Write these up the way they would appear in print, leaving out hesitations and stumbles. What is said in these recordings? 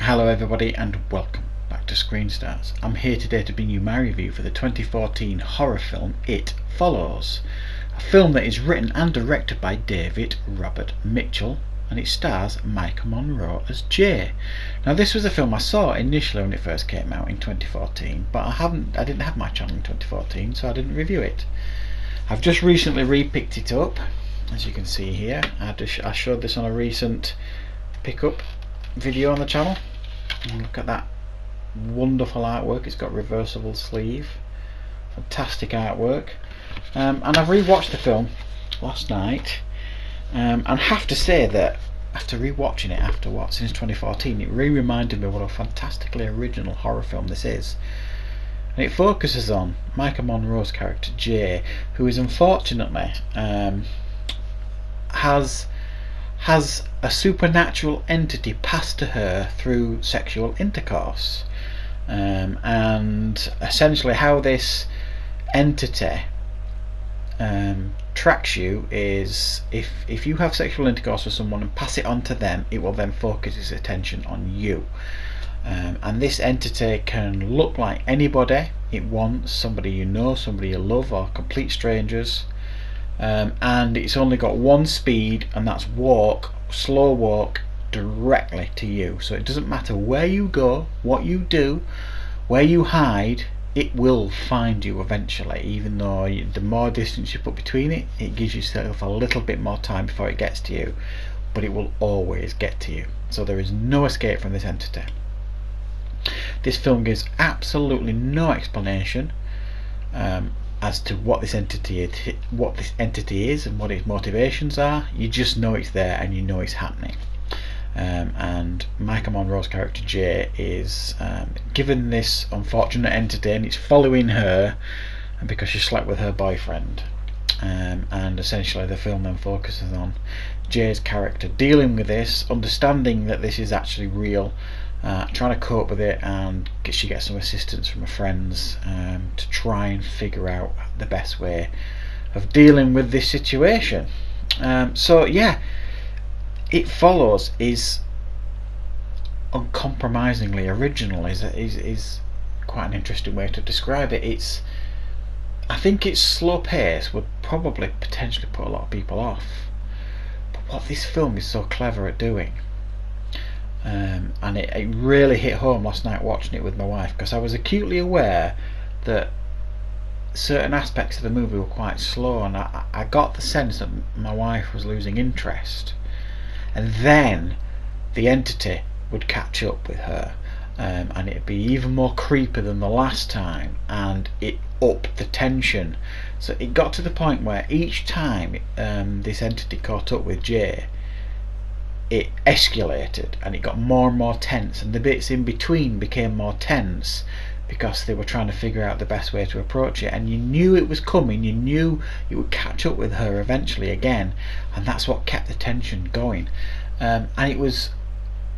Hello everybody and welcome back to Screen Stars. I'm here today to bring you my review for the 2014 horror film It Follows, a film that is written and directed by David Robert Mitchell, and it stars Maika Monroe as Jay. Now this was a film I saw initially when it first came out in 2014, but I didn't have my channel in 2014, so I didn't review it. I've just recently re-picked it up, as you can see here. I showed this on a recent pickup video on the channel, and look at that wonderful artwork. It's got reversible sleeve, fantastic artwork, and I've rewatched the film last night, and I have to say that after rewatching it since 2014, it really reminded me what a fantastically original horror film this is. And it focuses on Maika Monroe's character Jay, who is unfortunately has a supernatural entity passed to her through sexual intercourse, and essentially how this entity tracks you is if you have sexual intercourse with someone and pass it on to them, it will then focus its attention on you. And this entity can look like anybody it wants, somebody you know, somebody you love, or complete strangers. And it's only got one speed, and that's slow walk directly to you. So it doesn't matter where you go, what you do, where you hide, it will find you eventually. Even though the more distance you put between it, it gives yourself a little bit more time before it gets to you, but it will always get to you. So there is no escape from this entity. This film gives absolutely no explanation as to what this entity is and what its motivations are. You just know it's there and you know it's happening. And Maika Monroe's character Jay is given this unfortunate entity, and it's following her because she slept with her boyfriend. And essentially the film then focuses on Jay's character dealing with this, understanding that this is actually real, trying to cope with it, and she gets some assistance from her friends to try and figure out the best way of dealing with this situation. So yeah, It Follows is uncompromisingly original, is quite an interesting way to describe it. I think its slow pace would probably potentially put a lot of people off, but what this film is so clever at doing, and it really hit home last night watching it with my wife, because I was acutely aware that certain aspects of the movie were quite slow, and I got the sense that my wife was losing interest, and then the entity would catch up with her, and it'd be even more creepy than the last time, and it upped the tension. So it got to the point where each time this entity caught up with Jay, it escalated and it got more and more tense, and the bits in between became more tense because they were trying to figure out the best way to approach it, and you knew it was coming, you knew it would catch up with her eventually again, and that's what kept the tension going. And it was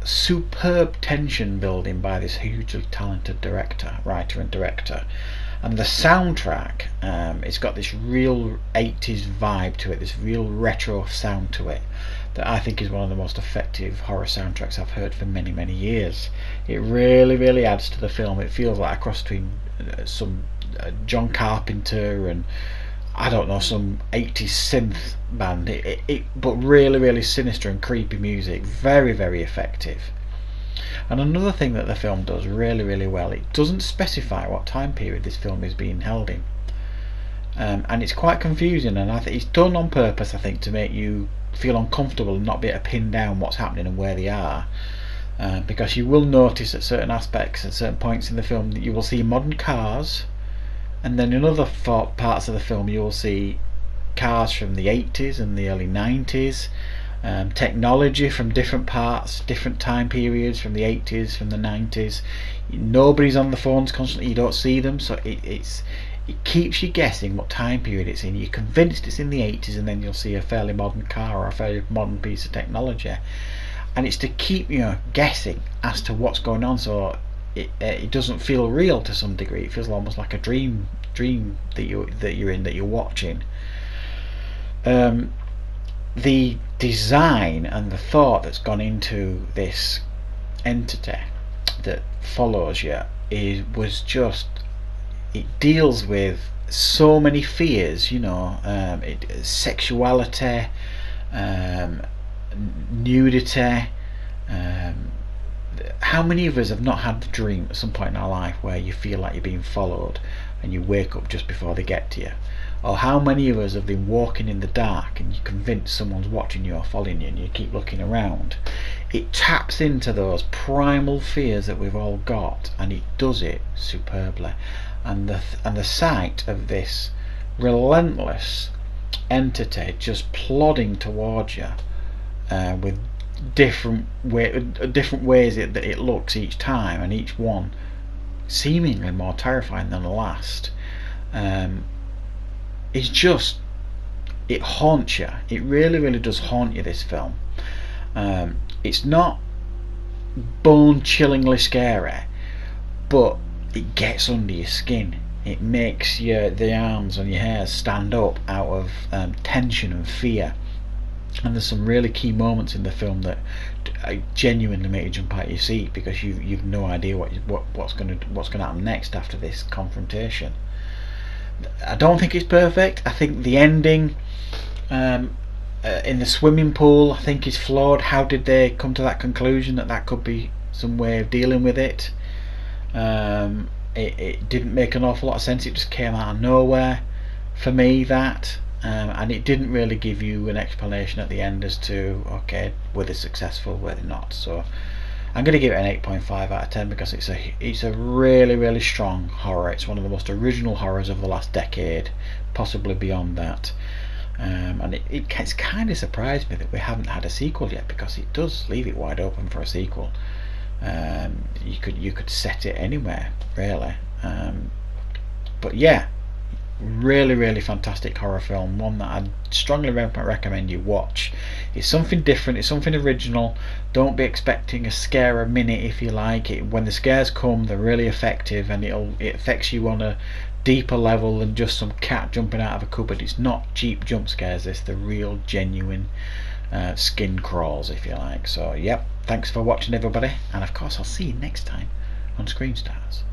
superb tension building by this hugely talented writer and director. And the soundtrack, it's got this real 80s vibe to it, this real retro sound to it, that I think is one of the most effective horror soundtracks I've heard for many, many years. It really, really adds to the film. It feels like a cross between some John Carpenter and, I don't know, some 80s synth band, but really, really sinister and creepy music. Very, very effective. And another thing that the film does really, really well, it doesn't specify what time period this film is being held in, and it's quite confusing, and I think it's done on purpose, I think, to make you feel uncomfortable and not be able to pin down what's happening and where they are, because you will notice at certain aspects, at certain points in the film, that you will see modern cars, and then in other parts of the film you will see cars from the 80s and the early 90s, technology from different parts, different time periods, from the 80s, from the 90s. Nobody's on the phones constantly, you don't see them, so it keeps you guessing what time period it's in. You're convinced it's in the 80s, and then you'll see a fairly modern car or a fairly modern piece of technology, and it's to keep you guessing as to what's going on, so it doesn't feel real to some degree. It feels almost like a dream that you're in, that you're watching. The design and the thought that's gone into this entity that follows you was just, it deals with so many fears, sexuality, nudity. How many of us have not had the dream at some point in our life where you feel like you're being followed and you wake up just before they get to you? Or how many of us have been walking in the dark and you're convinced someone's watching you or following you and you keep looking around? It taps into those primal fears that we've all got, and it does it superbly. And the sight of this relentless entity just plodding towards you, with different ways that it looks each time, and each one seemingly more terrifying than the last, it's just, it haunts you. It really does haunt you, this film. It's not bone-chillingly scary, but it gets under your skin. It makes the arms on your hair stand up out of tension and fear. And there's some really key moments in the film that genuinely make you jump out of your seat, because you've no idea what's going to happen next after this confrontation. I don't think it's perfect. I think the ending in the swimming pool, I think, is flawed. How did they come to that conclusion that could be some way of dealing with it? It didn't make an awful lot of sense. It just came out of nowhere for me, that. And it didn't really give you an explanation at the end as to, okay, were they successful, were they not. So I'm going to give it an 8.5 out of 10 because it's a really strong horror. It's one of the most original horrors of the last decade, possibly beyond that. And it's kind of surprised me that we haven't had a sequel yet, because it does leave it wide open for a sequel. You could set it anywhere, really. But yeah, really fantastic horror film, one that I'd strongly recommend you watch. It's something different, it's something original. Don't be expecting a scare a minute, if you like. When the scares come, they're really effective, and it affects you on a deeper level than just some cat jumping out of a cupboard. It's not cheap jump scares, they're real genuine skin crawls, if you like. So yep, thanks for watching, everybody, and of course I'll see you next time on Screen Stars.